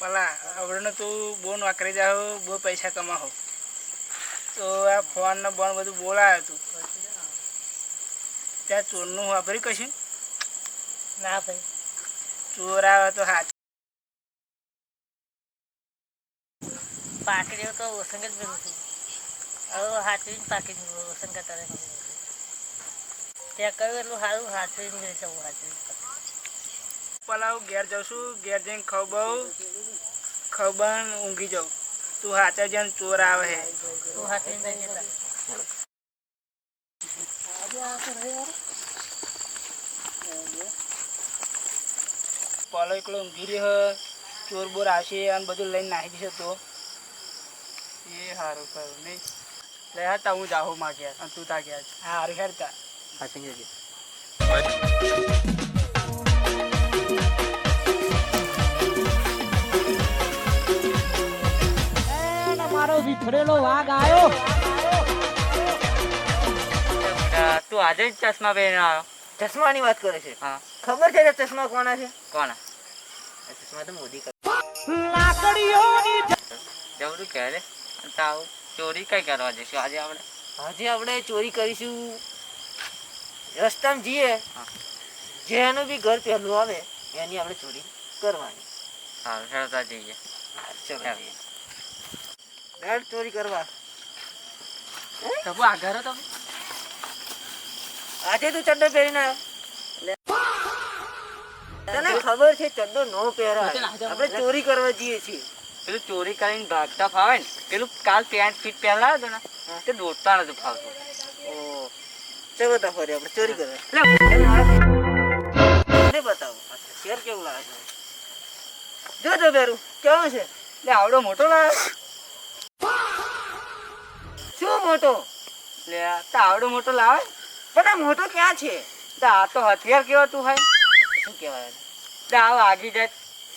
પેલા આવડે તું બહુ નોકરી જાવ બહુ પૈસા કમાવો તો આ ફોન ને બોન બધું બોલાવ્યું તું ત્યાં ચોરનું વાપરી કશું ના ભાઈ ચોર આવે તો હાથ પાકડીઓ તો ઓસંગ જ મેળવું છું હવે હાથવીને પાકી ઓસંગ તારે ત્યાં કહ્યું એટલું સારું હાથવીને મેળવી જવું હાથવીને પેલા હું ઘેર જાઉં છું ઘેર જઈને ખબર ઊંઘી જાઉં તું હાથે જઈને ચોર આવે હે તું હાથવીને જઈ જતા પેલો એકલો ઊંઘી રહ્યો ચોર બોર આવશે અને બધું લઈને નાખી દેશે તો એ સારું ખરું નહીં લે હતા હું જાઉં માં ગયા અને તું તા ગયા હા હારું હેરતા હા સમજી મારો વિખરેલો વાઘ આવ્યો. તું આજે જ ચશ્મા પહેરીને આવ્યો? ચશ્માની વાત કરે છે. હા ખબર છે કે ચશ્મા કોના છે? કોના? ચશ્મા તો મોદી લાકડીઓની જબરું કહે રે. તાવ ચોરી કઈ કરવા જઈશું આજે આપણે? આજે આપણે ચોરી કરીશું. રસ્તામાં જઈએ જેનું બી ઘર પહેલું આવે એની આપણે ચોરી કરવાની. સારું હેરતા જઈએ. ચલો ડાયરેક્ટ ચોરી કરવા. તબુ આગળ તમે આજે તું ચડ્ડો પહેરીને આવ્યો? તને ખબર છે ચડ્ડો નો પહેરાય. આપણે ચોરી કરવા જઈએ છીએ. પેલું ચોરી કરીને ભાગતા ફાવે ને પેલું કાલ પેન્ટ ફીટ પહેલા હતો ને તે દોડતા નતું ફાવતું. ઓ ચલો તો ફરી આપણે ચોરી કરવા. બતાવો શેર કેવું લાગે છે? જો તો પહેરું કેવું છે? એટલે આવડો મોટો લાવે. શું મોટો? એટલે તો આવડો મોટો લાવે. પણ આ મોટો ક્યાં છે? તો આ તો હથિયાર કેવા તું હોય. શું કહેવાય? એટલે આવ આગી જાય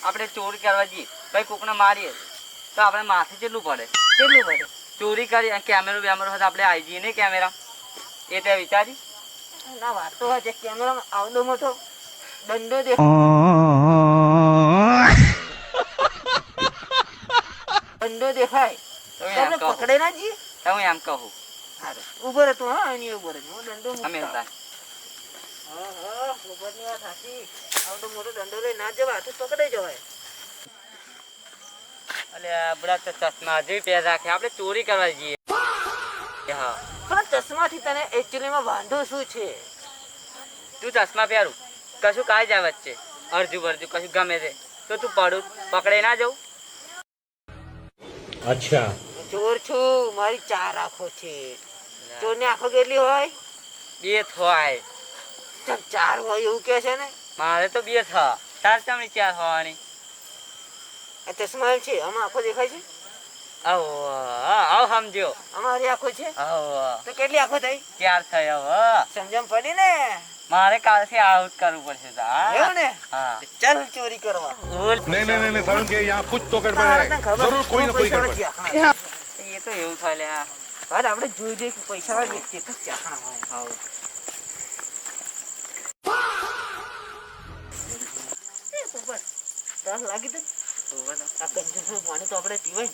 આપણે ચોરી કરવા જઈએ ભાઈ કોકને મારીએ તો આપણે માથે કેટલું પડે? કેટલું પડે? ચોરી કરી કેમેરો બેમેરો હોય તો આપણે આવી જઈએ ને કેમેરા એ ત્યાં વિચારી ના વાત તો હોય છે. કેમેરામાં આવડો મોટો દંડો દેખાય તો આપણે પકડે ના જઈએ. હું એમ કહું ઉભો રહેતો. હા એની ઉભો રહે. હું દંડો અમે મૂકતા. હા ઉભરની વાત સાચી. આવડો મોટો દંડો લઈ ના જવાય તો પકડાઈ જવાય. એટલે આપડા તો ચશ્મા હજી પહેર રાખે આપણે ચોરી કરવા જઈએ. હા પણ ચશ્માથી તને એકચ્યુઅલીમાં વાંધો શું છે? તું ચશ્મા પહેરું કશું કાંઈ જાય વચ્ચે અડધું બરધું કશું ગમે તે તો તું પડું પકડે ના જવું. અચ્છા ચોર છું. મારી 4 આંખો છે. ચોરની આંખો કેટલી હોય? 2 થાય. ચમ 4 હોય એવું કે છે ને? મારે તો 2 થા તાર ચમની 4 થવાની. આ ચશ્મા એમ છે આમાં આંખો દેખાય છે? આવો આવ સમજ્યો. અમારી આંખો છે આવો તો કેટલી આંખો થઈ? 4 થયો. હવે સમજમ પડી ને? મારે કાલથી આઉટ કરવું પડશે. એવું ને? હા ચાલ ચોરી કરવા. नहीं नहीं नहीं सारुण के यहाँ कुछ तो गड़बड़ है जरूर कोई ना कोई गड़बड़ એ તો એવું થાય લે. આપણે જોઈ જોઈએ કે પૈસા વાળી વ્યક્તિ તો ચાખણા હોય. ત્રાસ લાગી તો આ કંજૂસ પાણી તો આપણે પીવાય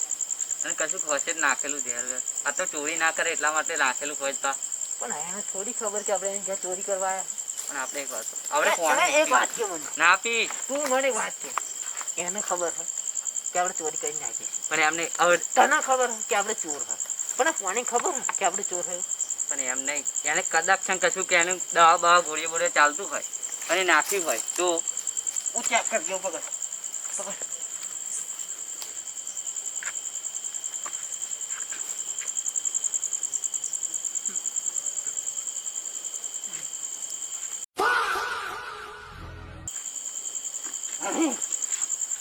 અને કશું ખોશે જ નાખેલું ઝેર આ તો ચોરી ના કરે એટલા માટે નાખેલું ખોજ પા. પણ એને થોડી ખબર કે આપણે એને જ્યાં ચોરી કરવા આવ્યા. પણ આપણે એક વાત આપણે તને એક વાત કે મને ના પી તું મને વાત કે એને ખબર હોય કે આપણે ચોરી કરીને નાખી. પણ એમને હવે તને ખબર હોય કે આપણે ચોર હોય પણ કોને ખબર હોય કે આપણે ચોર હોય? પણ એમ નહીં એને કદાચ કશું કે એનું દવા બવા ગોળીઓ બોળીઓ ચાલતું હોય અને નાખ્યું હોય તો હું ચેક કરજો. પકડ પકડ.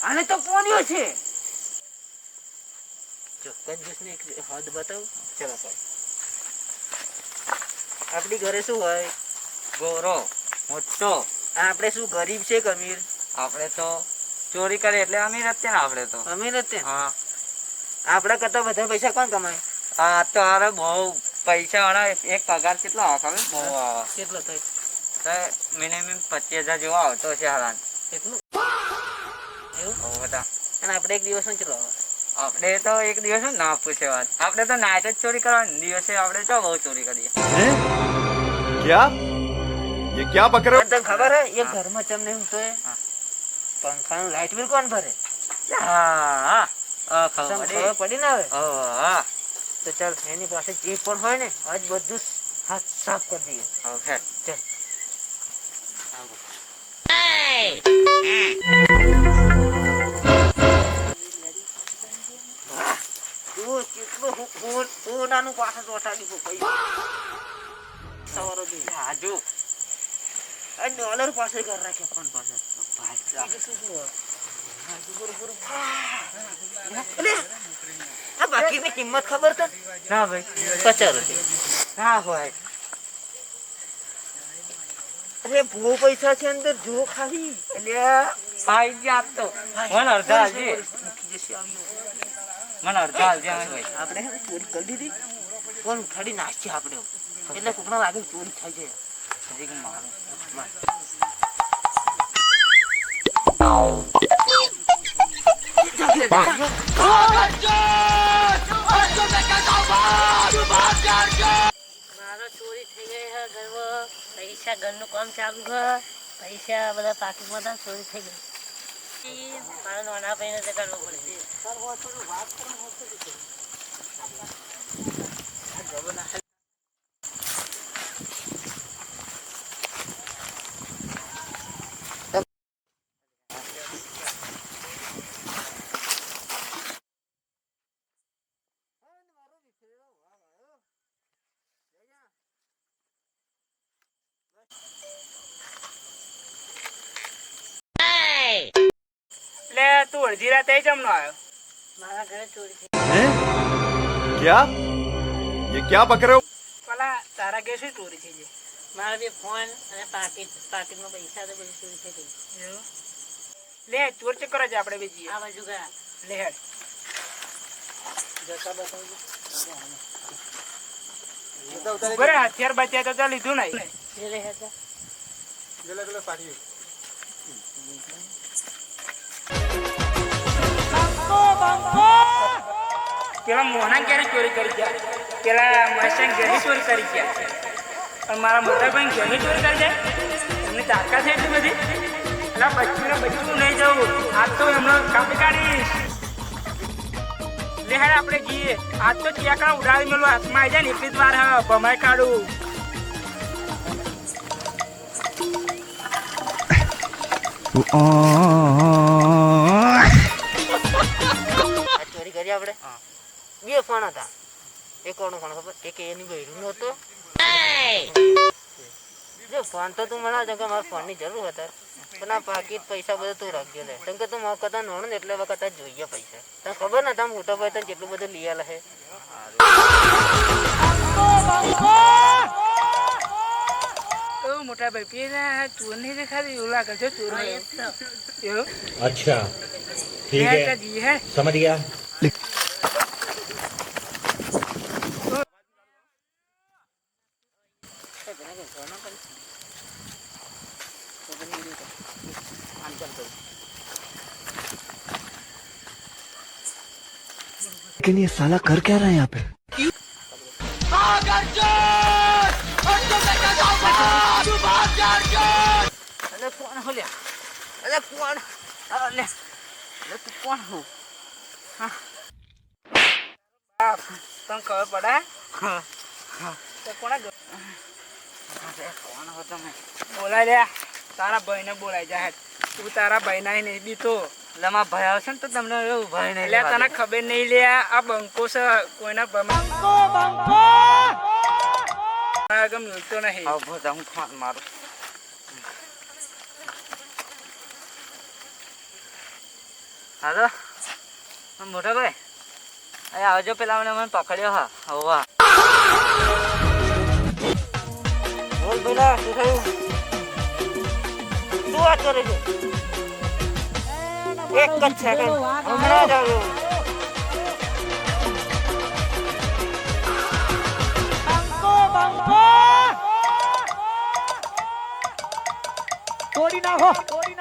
આને તો પોન્યો છે. જો કંજૂસ ને એક હદ બતાવું. ચલો આપણી ઘરે શું હોય? ગોરો મોટો. આપણે શું ગરીબ છે કે અમીર? આપણે તો ચોરી કરે એટલે અમીર જ છે ને. આપણે તો અમીર જ છે. હા આપણા કરતા વધારે પૈસા કોણ કમાય? આ તો અરે બહુ પૈસા વાળા એક પગાર કેટલો આવે ખબર? બહુ આવે. કેટલો થાય? તો મિનિમમ 25,000 જેવો આવતો છે હાલાન. એટલું? બહુ બધા અને આપણે એક દિવસનું ચલો આપણે તો એક દિવસ ના પૂછે વાત, આપણે તો નાઈટ જ ચોરી કરવાની, દિવસે આપણે તો બહુ ચોરી કરીએ. क्या ये क्या बक रहे हो? તને ખબર હે એક ઘરમાં તમને હું તો પંખાનું લાઇટ બિલ કોણ ભરે? હા હા તમને ખબર ખબર પડી ના હવે હા તો ચાલ એની પાસે જે પણ હોય ને આજ બધું હાથ સાફ કરી દઈએ. ઓકે ચાલ જુઓ કેટલું સોનાનું પાછળ ચોટાડી સવારો જોઈએ આજુ આ ડોલર પાસે ઘર રાખે કોણ પાસે આ બાકીની કિંમત ખબર તો ના ભાઈ 50 રૂપિયા ના હોય. અરે બહુ પૈસા છે અંદર જો ખાલી અલ્યા ભાઈ જી આપતો મને અડધા હાલજે, મને અડધા હાલજે ભાઈ. આપણે ચોરી કરી દીધી પણ ઉઠાડી નાખી આપણે એટલે કોકના લાગે ચોરી થઈ જાય. હજી કે મારું મારો ચોરી થઈ ગઈ હે ઘરમાં, પૈસા ઘરનું કામ ચાલુ હે, પૈસા બધા પાકીટમાં હતા, ચોરી થઈ ગઈ. મારા નાના ભાઈને તે કરવું પડશે. એટલે તું અડધી રાતે જમ નો આવ્યો? મારા ઘરે ચોરી થઈ क्या ये क्या बक रहे हो? પેલા તારા ઘેર શું ચોરી થઈ જાય? મારા બે ફોન અને પાકીટમાં પૈસા તો બધી ચોરી થઈ ગઈ. એવું? લે ચોર ચક્કર જ આપણે બે જઈએ. આ બાજુ ગયા. લે હેડ. ઉભરે હથિયાર બચ્યા તો લીધું નહીં. જે લે હતા. પેલા મોહના ક્યારે ચોરી કરી ગયા, પેલા મહેસાણ ઘેરી ચોરી કરી ગયા, અને મારા મોટા ભાઈ ઘેરી ચોરી કરી જાય. એમની તાકાત છે એટલી બધી. એટલે બચ્ચું નહીં જવું, આજ તો એમનો કાપી કાઢીશ. લે હેડ આપણે જઈએ. આજ તો ચિયાકડા ઉડાડી મેલું હાથમાં આવી જાય ને એટલી જ વાર હા ભમાઈ કાઢું. ચોરી કરી આપણે બે ફોન હતા. એક કોનો ફોન ખબર? એક એની બહેરું હતો. જો ફોન તો તું મને કે મારા ફોનની જરૂર હતા પણ આ પાકીટ પૈસા બધું તું રાખજો લે. કેમ કે તું મારા કરતા નોણો ને એટલે વખત જોઈએ પૈસા. તને ખબર ને તમે મોટા ભાઈ તને જેટલું બધું લઈ આલે છે. મોટા ભાઈ પેલા ચોર નહીં દેખાતી એવું લાગે છે ચોર એવું. अच्छा ठीक है જઈએ હે समझ गया. लेकिन ये साला कर क्या रहा है यहाँ पे? અલે ફોન હો લે. અલે ફોન અલે તું કોણ હો? તને ખબર પડે તો કોના કોણ હો તમે? બોલાય લે તારા ભાઈને બોલાય જા. તું તારા ભાઈ ના નહીં બીતો એટલે મારા ભાઈ આવશે ને તો તમને એવું ભાઈ નહીં એટલે તને ખબર નહીં લે. આ બંકો છે કોઈના મિલતો નહીં. હું ફોન મારું. હાલો મોટા ભાઈ અહીં આવજો, પેલા મને પકડ્યો હા. હવા બોલ પેલા શું થયું? શું વાત કરે છે? એક જ સેકન્ડ હમણાં જ આવ્યો. તોડી નાખો, તોડી